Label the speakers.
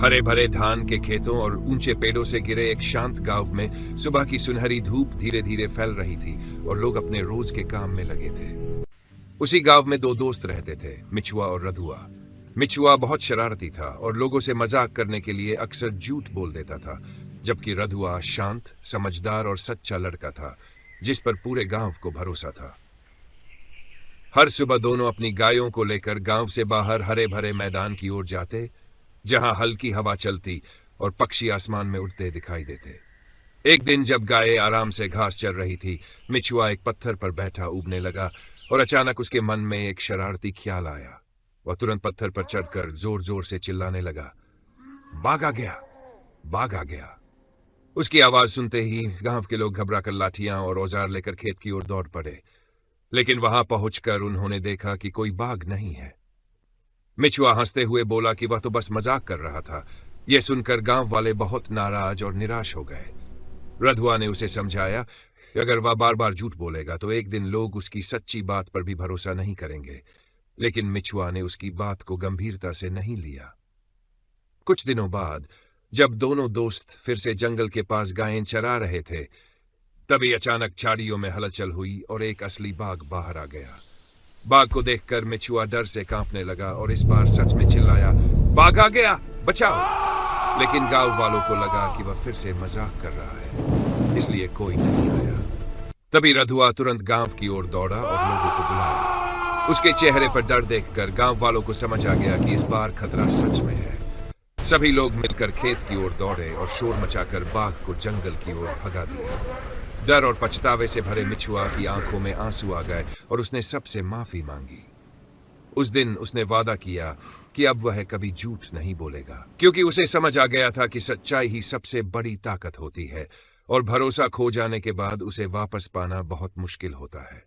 Speaker 1: हरे भरे धान के खेतों और ऊंचे पेड़ों से घिरे एक शांत गांव में सुबह की सुनहरी धूप धीरे धीरे फैल रही थी और लोग अपने रोज के काम में लगे थे। उसी गांव में दो दोस्त रहते थे, मिचुआ और रधुआ। मिचुआ बहुत शरारती था और लोगों से मजाक करने के लिए अक्सर झूठ बोल देता था, जबकि रधुआ शांत, समझदार और सच्चा लड़का था जिस पर पूरे गांव को भरोसा था। हर सुबह दोनों अपनी गायों को लेकर गांव से बाहर हरे भरे मैदान की ओर जाते, जहां हल्की हवा चलती और पक्षी आसमान में उड़ते दिखाई देते। एक दिन जब गायें आराम से घास चर रही थी, मिचुआ एक पत्थर पर बैठा उबने लगा और अचानक उसके मन में एक शरारती ख्याल आया। वह तुरंत पत्थर पर चढ़कर जोर जोर से चिल्लाने लगा, बाघ आ गया, बाघ आ गया। उसकी आवाज सुनते ही गांव के लोग घबराकर लाठियां और औजार लेकर खेत की ओर दौड़ पड़े, लेकिन वहां पहुंचकर उन्होंने देखा कि कोई बाघ नहीं है। मिचुआ हंसते हुए बोला कि वह तो बस मजाक कर रहा था। यह सुनकर गांव वाले बहुत नाराज और निराश हो गए। रधुआ ने उसे समझाया कि अगर वह बार बार झूठ बोलेगा तो एक दिन लोग उसकी सच्ची बात पर भी भरोसा नहीं करेंगे, लेकिन मिचुआ ने उसकी बात को गंभीरता से नहीं लिया। कुछ दिनों बाद जब दोनों दोस्त फिर से जंगल के पास गायें चरा रहे थे, तभी अचानक झाड़ियों में हलचल हुई और एक असली बाघ बाहर आ गया। बाघ को देखकर मिचुआ डर से कांपने लगा और इस बार सच में चिल्लाया, बाघ आ गया, बचाओ। लेकिन गांव वालों को लगा कि वह फिर से मजाक कर रहा है, इसलिए कोई नहीं आया। तभी रधुआ तुरंत गांव की ओर दौड़ा और लोगों को बुलाया। उसके चेहरे पर डर देखकर गांव वालों को समझ आ गया कि इस बार खतरा सच में है। सभी लोग मिलकर खेत की ओर दौड़े और शोर मचाकर बाघ को जंगल की ओर भगा दिया। डर और पछतावे से भरे मिचुआ की आंखों में आंसू आ गए और उसने सबसे माफी मांगी। उस दिन उसने वादा किया कि अब वह कभी झूठ नहीं बोलेगा, क्योंकि उसे समझ आ गया था कि सच्चाई ही सबसे बड़ी ताकत होती है और भरोसा खो जाने के बाद उसे वापस पाना बहुत मुश्किल होता है।